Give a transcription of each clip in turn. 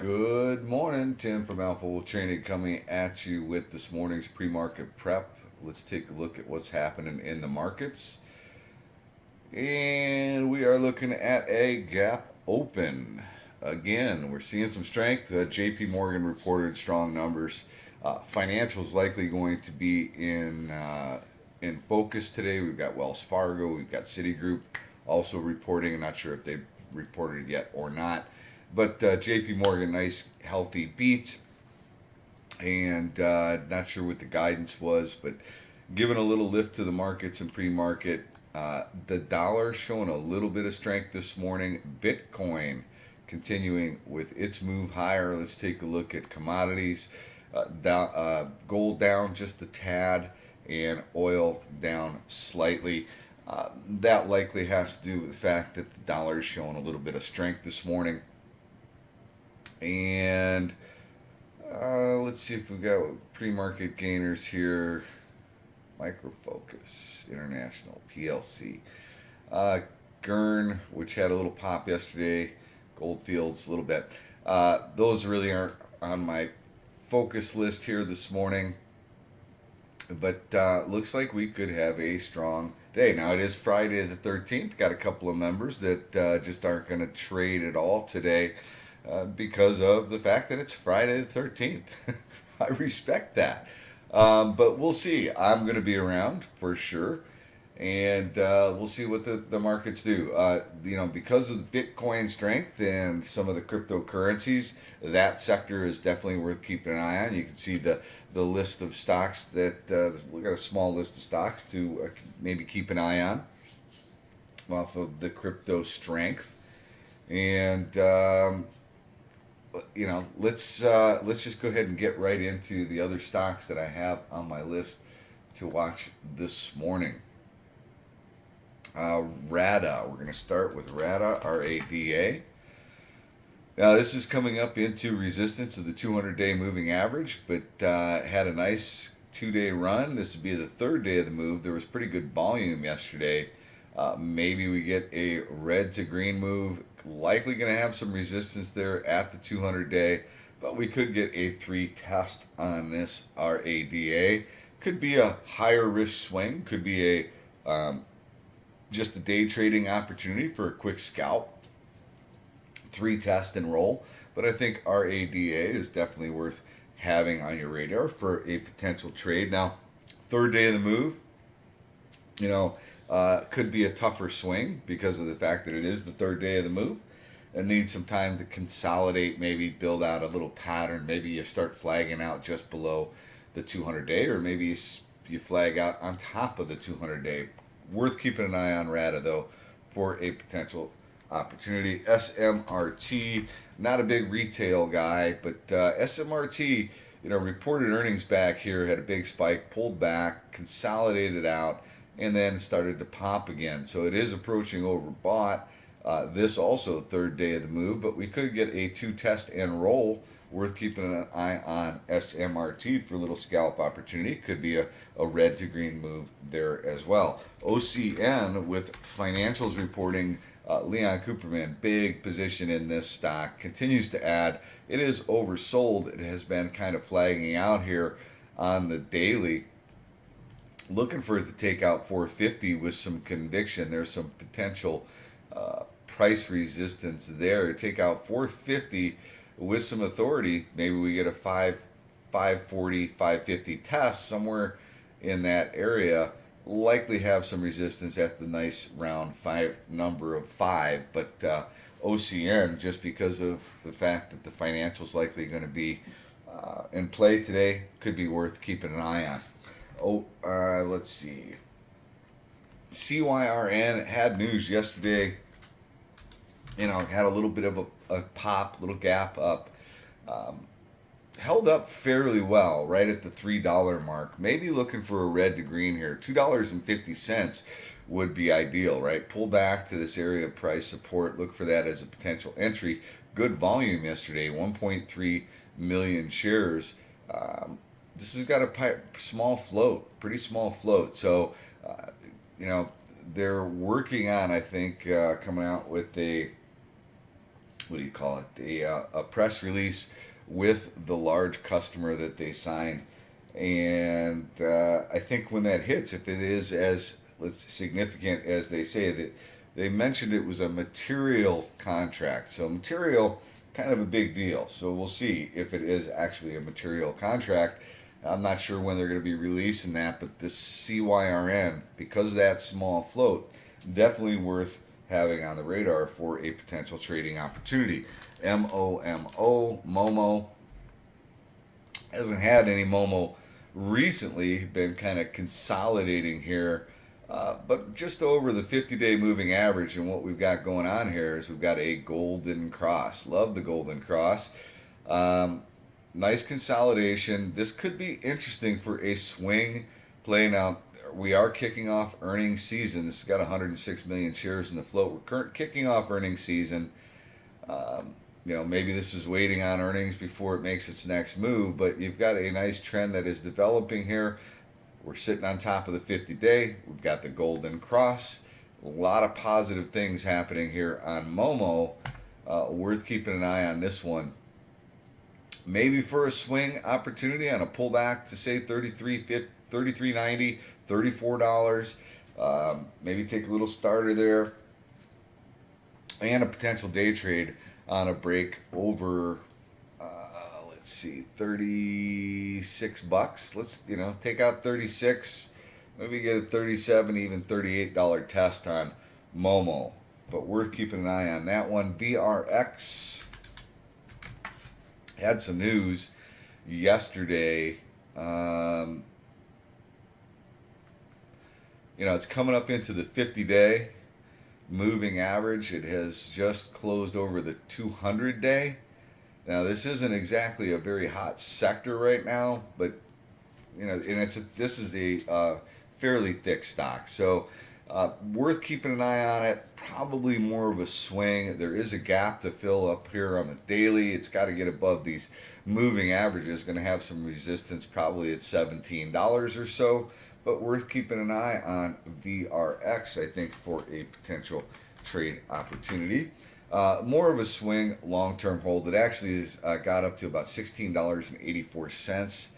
Good morning, Tim from Alpha Wolf Trading coming at you with this morning's pre-market prep. Let's take a look at what's happening in the markets. And we are looking at a gap open. Again, we're seeing some strength. JP Morgan reported strong numbers. Financials likely going to be in focus today. We've got Wells Fargo, we've got Citigroup also reporting. I'm not sure if they've reported yet or not. But JP Morgan, nice healthy beat. And not sure what the guidance was, but giving a little lift to the markets and pre-market. The dollar showing a little bit of strength this morning. Bitcoin continuing with its move higher. Let's take a look at commodities. Gold down just a tad, and oil down slightly. That likely has to do with the fact that the dollar is showing a little bit of strength this morning. And let's see if we've got pre-market gainers here. Micro Focus International PLC. Gurn, which had a little pop yesterday. Goldfields a little bit. Those really aren't on my focus list here this morning. But looks like we could have a strong day. Now it is Friday the 13th. Got a couple of members that just aren't going to trade at all today because of the fact that it's Friday the 13th. I respect that. But we'll see. I'm going to be around for sure. And we'll see what the markets do. Because of the Bitcoin strength and some of the cryptocurrencies, that sector is definitely worth keeping an eye on. You can see the list of stocks that we've got a small list of stocks to maybe keep an eye on off of the crypto strength. And let's just go ahead and get right into the other stocks that I have on my list to watch this morning. RADA. We're going to start with RADA, RADA. Now, this is coming up into resistance of the 200-day moving average, but had a nice 2-day run. This would be the third day of the move. There was pretty good volume yesterday. Maybe we get a red to green move. Likely going to have some resistance there at the 200-day, but we could get a 3 test on this RADA. Could be a higher risk swing. Could be just a day trading opportunity for a quick scalp. 3 test and roll. But I think RADA is definitely worth having on your radar for a potential trade. Now, third day of the move, could be a tougher swing because of the fact that it is the third day of the move and needs some time to consolidate, maybe build out a little pattern. Maybe you start flagging out just below the 200-day, or maybe you flag out on top of the 200-day. Worth keeping an eye on RADA, though, for a potential opportunity. SMRT, not a big retail guy, but SMRT, reported earnings back here, had a big spike, pulled back, consolidated out, and then started to pop again. So it is approaching overbought. This also third day of the move, but we could get a 2 test and roll. Worth keeping an eye on SMRT for a little scalp opportunity. Could be a red to green move there as well. OCN with financials reporting. Leon Cooperman, big position in this stock, continues to add. It is oversold. It has been kind of flagging out here on the daily. Looking for it to take out 450 with some conviction. There's some potential price resistance there. Take out 450 with some authority. Maybe we get a 540, 550 test somewhere in that area. Likely have some resistance at the nice round number of 5. But OCN, just because of the fact that the financials likely going to be in play today, could be worth keeping an eye on. Let's see. CYRN had news yesterday. Had a little bit of a pop, little gap up. Held up fairly well right at the $3 mark. Maybe looking for a red to green here. $2.50 would be ideal, right? Pull back to this area of price support. Look for that as a potential entry. Good volume yesterday, 1.3 million shares. This has got a small float, pretty small float. So, they're working on, I think, coming out with a what do you call it? A press release with the large customer that they signed. And I think when that hits, if it is as significant as they say, that they mentioned it was a material contract. So material, kind of a big deal. So we'll see if it is actually a material contract. I'm not sure when they're going to be releasing that, but this CYRN, because of that small float, definitely worth having on the radar for a potential trading opportunity. Momo hasn't had any Momo recently, been kind of consolidating here, but just over the 50-day moving average. And what we've got going on here is we've got a golden cross. Love the golden cross. Um, Nice consolidation. This could be interesting for a swing play. Now, we are kicking off earnings season. This has got 106 million shares in the float. We're kicking off earnings season. Um, maybe this is waiting on earnings before it makes its next move, but you've got a nice trend that is developing here. We're sitting on top of the 50-day. We've got the golden cross. A lot of positive things happening here on Momo. Worth keeping an eye on this one. Maybe for a swing opportunity on a pullback to say 33.90, $34. Maybe take a little starter there, and a potential day trade on a break over, let's see, 36 bucks. Let's take out 36, maybe get a 37, even $38 test on Momo. But worth keeping an eye on that one. VRX had some news yesterday. It's coming up into the 50-day moving average. It has just closed over the 200-day. Now, this isn't exactly a very hot sector right now, but and this is a fairly thick stock, so worth keeping an eye on it. Probably more of a swing. There is a gap to fill up here on the daily. It's got to get above these moving averages. Going to have some resistance probably at $17 or so, but worth keeping an eye on VRX, I think, for a potential trade opportunity. More of a swing, long-term hold. It actually has got up to about $16.84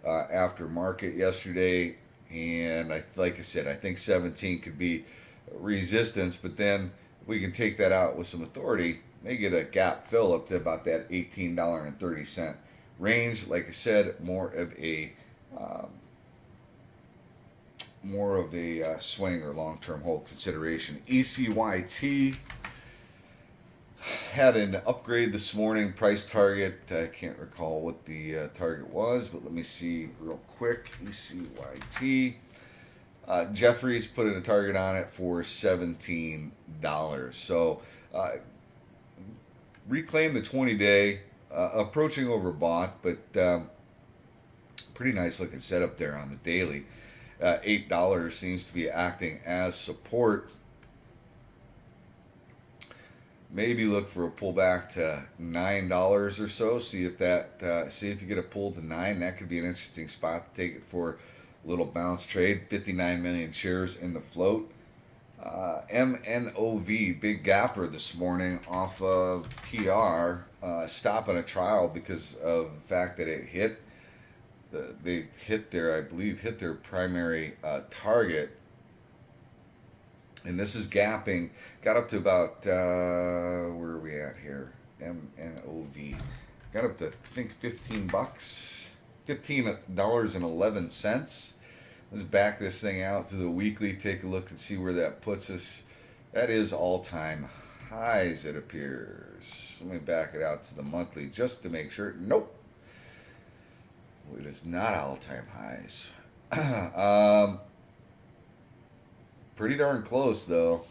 after market yesterday. And like I said, I think 17 could be resistance, but then we can take that out with some authority. May get a gap fill up to about that $18.30 range. Like I said, more of a swing or long-term hold consideration. ECYT had an upgrade this morning. Price target, I can't recall what the target was, but let me see real quick. ECYT. Jeffries put in a target on it for $17. So reclaim the 20-day, approaching overbought, but pretty nice looking setup there on the daily. $8 seems to be acting as support. Maybe look for a pullback to $9 or so. See if you get a pull to 9. That could be an interesting spot to take it for a little bounce trade. 59 million shares in the float. MNOV, big gapper this morning off of PR, stopping a trial because of the fact that it hit. They hit their primary target. And this is gapping. Got up to about, where are we at here? MNOV. Got up to, I think, 15 bucks. $15.11. Let's back this thing out to the weekly. Take a look and see where that puts us. That is all-time highs, it appears. Let me back it out to the monthly just to make sure. Nope. It is not all-time highs. Pretty darn close, though.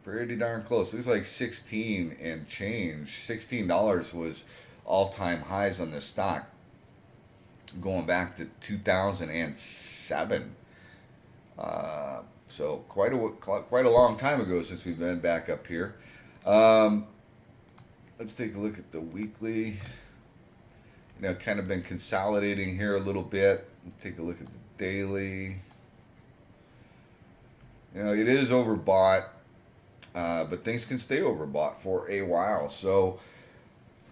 Pretty darn close. Looks like 16 and change. $16 was all-time highs on this stock going back to 2007. So quite a long time ago since we've been back up here. Let's take a look at the weekly. Kind of been consolidating here a little bit. Take a look at the daily. It is overbought. but things can stay overbought for a while. So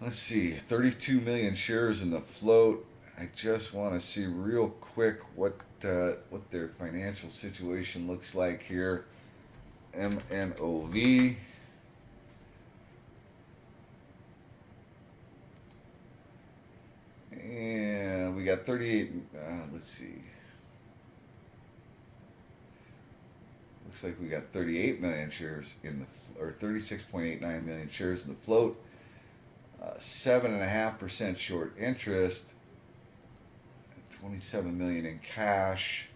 let's see, 32 million shares in the float. I just want to see real quick what their financial situation looks like here. MNOV. And we got 38. Let's see. Looks like we got 38 million shares in the, or 36.89 million shares in the float. 7.5% short interest. 27 million in cash.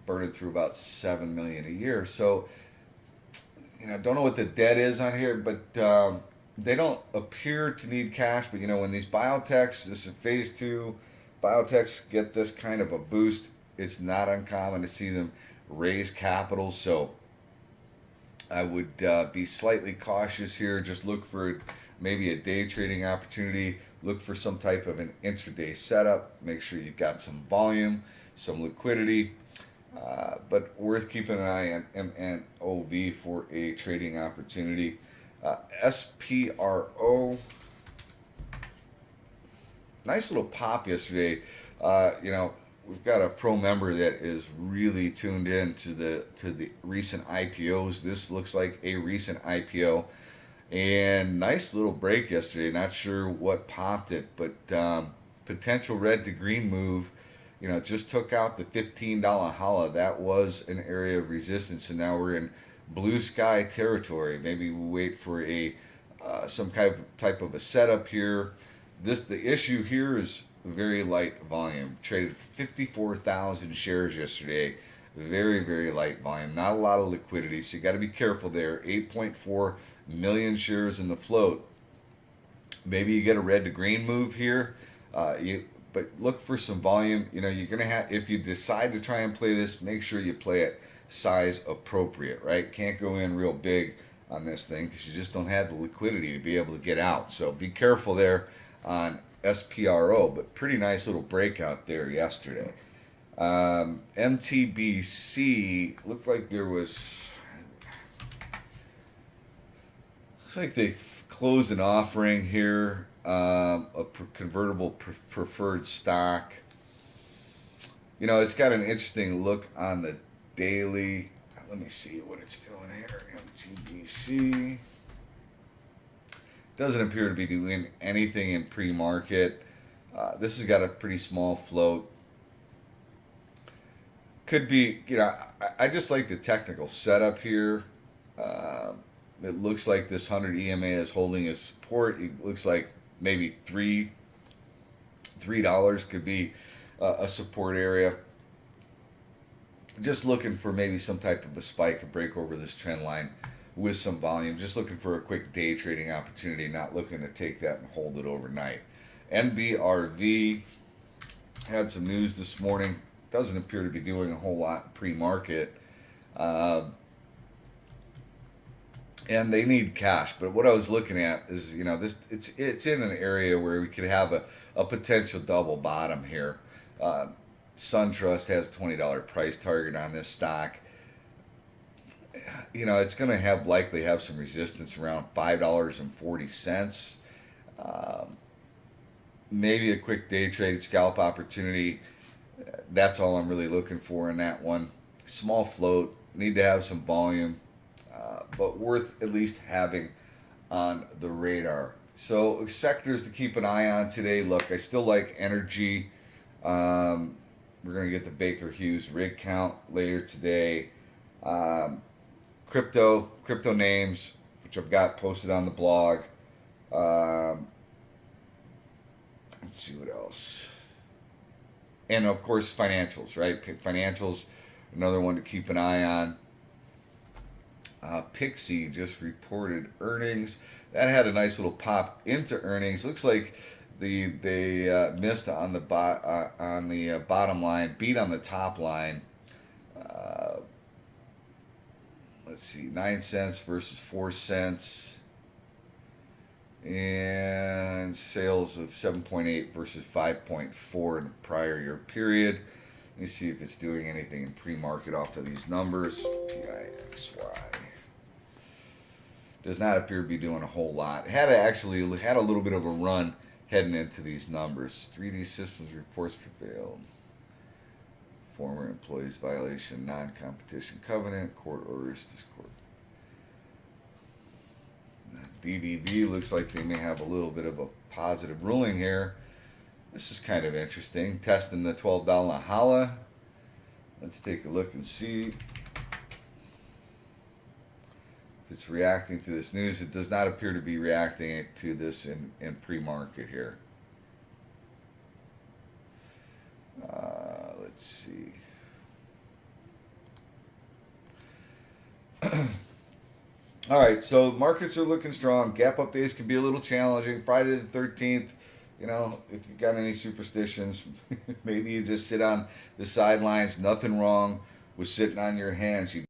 Burning through about 7 million a year. So, don't know what the debt is on here, but they don't appear to need cash. But when these biotechs, this is phase 2, biotechs get this kind of a boost, it's not uncommon to see them raise capital. So I would be slightly cautious here. Just look for maybe a day trading opportunity. Look for some type of an intraday setup. Make sure you've got some volume, some liquidity. But worth keeping an eye on MNOV for a trading opportunity. SPRO, nice little pop yesterday. We've got a pro member that is really tuned in to the recent IPOs. This looks like a recent IPO, and nice little break yesterday. Not sure what popped it, but potential red to green move. Just took out the $15 holla. That was an area of resistance, and now we're in blue sky territory. Maybe we wait for a some type of a setup here. The issue here is very light volume. Traded 54,000 shares yesterday. Very, very light volume. Not a lot of liquidity, so you got to be careful there. 8.4 million shares in the float. Maybe you get a red to green move here. But look for some volume. You're gonna have, if you decide to try and play this, make sure you play it size appropriate, right? Can't go in real big on this thing because you just don't have the liquidity to be able to get out. So be careful there on SPRO, but pretty nice little breakout there yesterday. MTBC looked like there was, looks like they closed an offering here. A convertible preferred stock. It's got an interesting look on the daily. Let me see what it's doing here. MTBC doesn't appear to be doing anything in pre-market. This has got a pretty small float. Could be, I just like the technical setup here. It looks like this 100 EMA is holding a support. It looks like maybe $3 could be a support area. Just looking for maybe some type of a spike, a break over this trend line with some volume. Just looking for a quick day trading opportunity, not looking to take that and hold it overnight. NBRV had some news this morning. Doesn't appear to be doing a whole lot pre-market. And they need cash. But what I was looking at is, this it's in an area where we could have a potential double bottom here. SunTrust has a $20 price target on this stock. It's going to likely have some resistance around $5.40. Maybe a quick day trade scalp opportunity. That's all I'm really looking for in that one. Small float. Need to have some volume. But worth at least having on the radar. So sectors to keep an eye on today. Look, I still like energy. We're going to get the Baker Hughes rig count later today. Crypto names, which I've got posted on the blog. Let's see what else. And of course, financials, right? Financials, another one to keep an eye on. Pixie just reported earnings. That had a nice little pop into earnings. Looks like they missed on the bottom line, beat on the top line. Let's see, 9 cents versus 4 cents, and sales of 7.8 versus 5.4 in the prior year period. Let me see if it's doing anything in pre-market off of these numbers. PIXY. does not appear to be doing a whole lot. Had a little bit of a run heading into these numbers. 3D Systems reports prevailed. Former employees violation non-competition covenant. Court orders this court. DDD looks like they may have a little bit of a positive ruling here. This is kind of interesting. Testing the $12 Hala. Let's take a look and see if it's reacting to this news. It does not appear to be reacting to this in pre-market here. Let's see. All right, so markets are looking strong. Gap up days can be a little challenging. Friday the 13th, you know, if you've got any superstitions, maybe you just sit on the sidelines. Nothing wrong with sitting on your hands. You